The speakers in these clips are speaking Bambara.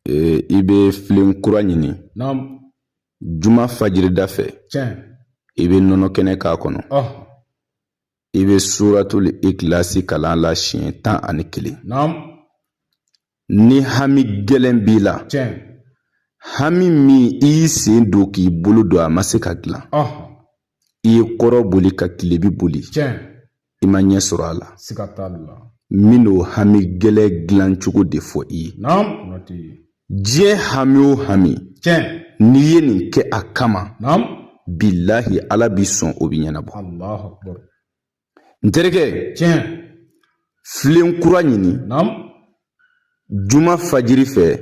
I bɛ filen kura ɲini. Naam. Juma fajiri da fɛ. Tiɲɛ. I bɛ nɔnɔ kɛnɛ k'a kɔnɔ. I bɛ suratul ikilasi kalan la siɲɛ 11. Naam. Ni hami gɛlɛn b'i la. Tiɲɛ. Hami min i y'i sen don k'i bolo don a ma se ka dilan. I ye kɔrɔ boli ka kilebi boli. Tiɲɛ. I ma ɲɛ sɔrɔ a la. Siga t'a la. Min n'o hami gɛlɛn dilan cogo de fɔ i ye. Naam. Diɲɛ hami o hami. Tiɲɛ. N'i ye nin kɛ a kama. Naam. Bilahi ala b'i sɔn o bi ɲɛnabɔ. Allahu akbar. N terikɛ. Tiɲɛ. Filen kura ɲini. Naam. Juma fajiri fɛ.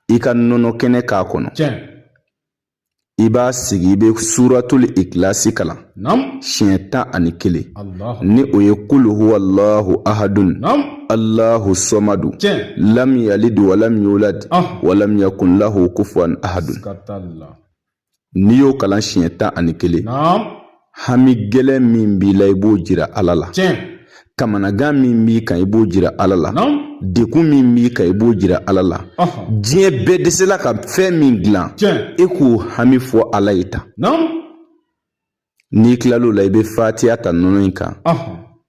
I ka nɔnɔ kɛnɛ k'a kɔnɔ. Tiɲɛ. I b'a sigi i bɛ suratul ikilasi kalan. Naam. Siɲɛ 11. Allah. Ni o ye kul huwallahu ahadun. Naam. Allahu somadu. Tiɲɛ. Lam yalid wa lam yulad wa lam yakun lahu kufuwan ahadun. Siga t'a la. N'i y'o kalan siɲɛ 11. Naam. Hami gɛlɛn min b'i la i b'o jira ala la. Tiɲɛ. Kamanagan min b'i kan i b'o jira ala la. Naam. Dekun min b'i kan i b'o jira ala la. Diɲɛ bɛɛ dɛsɛla ka fɛn min dilan. Tiɲɛ. E k'o hami fɔ ala ye tan. Naam. N'i kilal'o la i bɛ fatiha ta nɔnɔ in kan.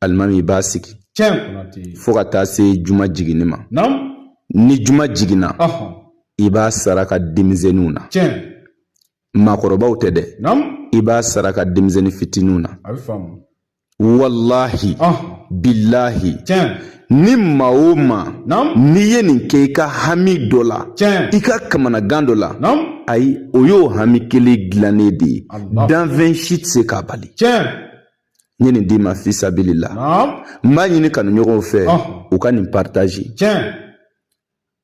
Alimami i b'a sigi. Tiɲɛ. Fo ka taa se juma jiginni ma. Naam. Ni juma jiginna. I b'a saraka denmisɛnninw na. Tiɲɛ. Maakɔrɔbaw tɛ dɛ. Naam. I b'a saraka denmisɛnnin fitininw na. A bɛ faamu. Wallahi. Billahi. Tiɲɛ. Ni maa o maa. N'i ye nin kɛ i ka hami dɔ la. Tiɲɛ. I ka kamanagan dɔ la. Naam. Ayi o y'o hami kelen dilannen de ye. Danfɛn si tɛ se k'a bali. Tiɲɛ. N ye nin d'i ma fisabilila. Naam. N b'a ɲini kanuɲɔgɔnw fɛ u ka nin partage. Tiɲɛ.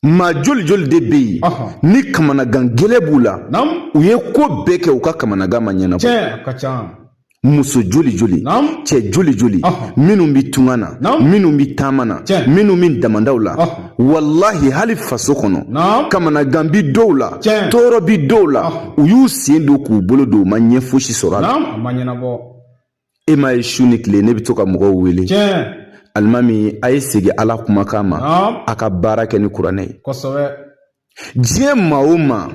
Maa joli joli de bɛ yen ni kamanagan gɛlɛn b'u la. Naam. U ye ko bɛɛ kɛ u ka kamanagan ma ɲɛnabɔ. Tiɲɛ. A ka ca. Muso joli joli. Naam. Cɛ joli joli. Minnu bɛ tunga na. Minnu bɛ taama na. Minnu bɛ damandaw la. Wallahi hali faso kɔnɔ. Kamanagan bi dɔw la. Tɔɔrɔ bi dɔw la. U y'u sen don k'u bolo don u ma ɲɛ fosi sɔrɔ a la. A ma ɲɛnabɔ. E m'a ye su ni tile ne bɛ to ka mɔgɔw wele. Alimami a ye segin ala kumakan ma. A ka baara kɛ ni kuranɛ ye. Kosɛbɛ. Diɲɛ maa o maa.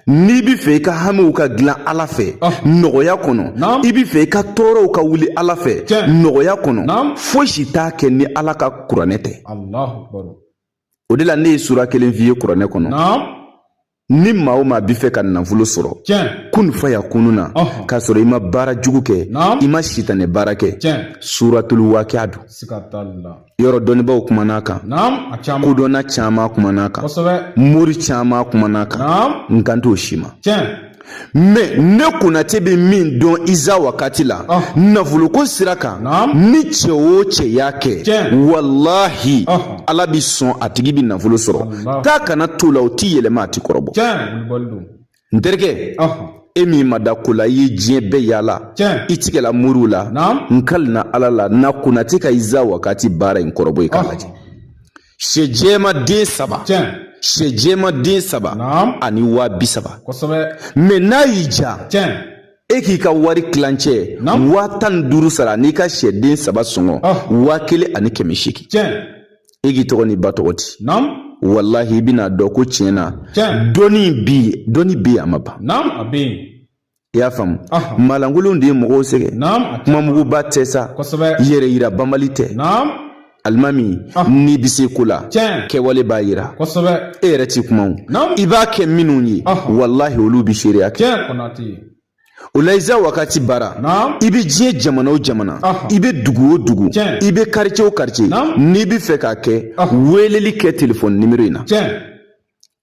N'i b'i fɛ i ka hamiw ka dilan ala fɛ nɔgɔya kɔnɔ. I b'i fɛ i ka tɔɔrɔw ka wuli ala fɛ nɔgɔya kɔnɔ. Fosi t'a kɛ ni ala ka kuranɛ tɛ. O de la ne ye sura kelen f'i ye kuranɛ kɔnɔ. Ni maa o maa b'i fɛ ka nafolo sɔrɔ. Kun faya kunu na. K'a sɔrɔ i ma baara jugu kɛ. I ma sitanɛ baara kɛ. Suratul waqi'a don. Yɔrɔ dɔnnibaw kuman'a kan. Kodɔnna caman kuman'a kan. Mori caman kuman'a kan. N kan t'o si ma. Mais ne Konate bɛ min dɔn Iza wakati la. Nafoloko sira kan. Ni cɛ o cɛ y'a kɛ. Wallahi ala bi sɔn a tigi bi nafolo sɔrɔ. Taa kana to la o t'i yɛlɛma a ti kɔrɔbɔ. N terikɛ. E min ma da ko la i ye diɲɛ bɛɛ yaala. I tigɛla moriw la. N kalina ala la na Konate ka Iza wakati baara in kɔrɔbɔ i k'a lajɛ. Sɛ jɛma den 3. Sɛ jɛma den 3 ani 30,000. Mais n'a y'i ja. E k'i ka wari kilancɛ 15,000 sara n'i ka sɛ den 3 sɔngɔ 1,800. E k'i tɔgɔ ni ba tɔgɔ ti. Wallahi i bɛna dɔn ko tiɲɛ na dɔnni bɛ yen a ma ban. I y'a faamu. Maalankolon de ye mɔgɔw sɛgɛn. Kumamuguba tɛ sa. Yɛrɛ yira banbali tɛ. Alimami n'i bɛ se ko la kɛwale b'a yira. E yɛrɛ ti kuma o. I b'a kɛ minnu ye wallahi olu bɛ seereya kɛ. O la Iza wakati baara i bɛ diɲɛ jamana o jamana i bɛ dugu o dugu i bɛ quartier o quartier n'i bɛ fɛ k'a kɛ weleli kɛ téléphone numéro in na.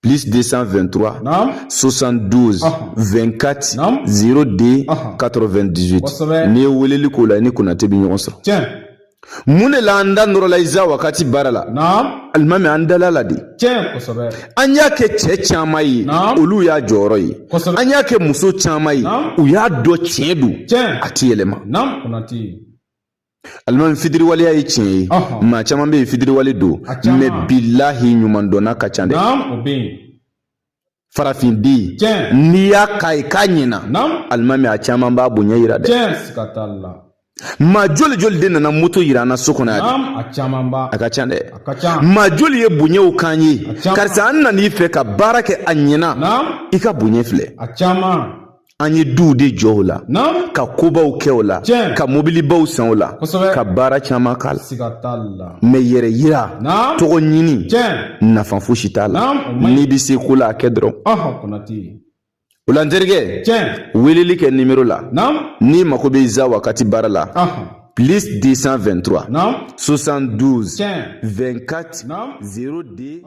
Plus 223 72 24 02 98. N'i ye weleli k'o la i ni Konate bɛ ɲɔgɔn sɔrɔ. Mun de la an da nɔrɔla Iza wakati baara la. Alimami an dala la de. An y'a kɛ cɛ caman ye olu y'a jɔyɔrɔ ye. An y'a kɛ muso caman ye u y'a dɔn tiɲɛ don a ti yɛlɛma. Alimami fitiriwaleya ye tiɲɛ ye maa caman bɛ yen fitiriwale don mais bilahi ɲuman dɔnna ka ca dɛ. Farafin den n'i y'a k'a ye k'a ɲɛna alimami a caman b'a bonya yira dɛ. Ma joli de nana moto yirana so kɔnɔ Naam, a caman ba. a ka ca dɛ. A ka ca. Ma joli ye bonɲɛw kan ye A caman. karisa an nan'i fɛ ka baara kɛ a ɲɛna Naam, i ka bonɲɛ filɛ a caman. an ye duw de jɔ o la Naam, ka kobaw kɛ o la Tiɲɛ. ka mobilibaw san o la Kosɛbɛ. ka baara caman k'a la siga t'a la. mɛ yɛrɛ yira Naam, tɔgɔ ɲini Tiɲɛ. nafa fosi t'a la Naam, o man ɲi. n'i bi se ko la a kɛ dɔrɔn Konate. o la n terikɛ Tiɲɛ. weleli kɛ nimero la Naam, n'i mago bɛ za wakati baara la plus 223 Naam, 72 Tiɲɛ. 24 Naam. 0D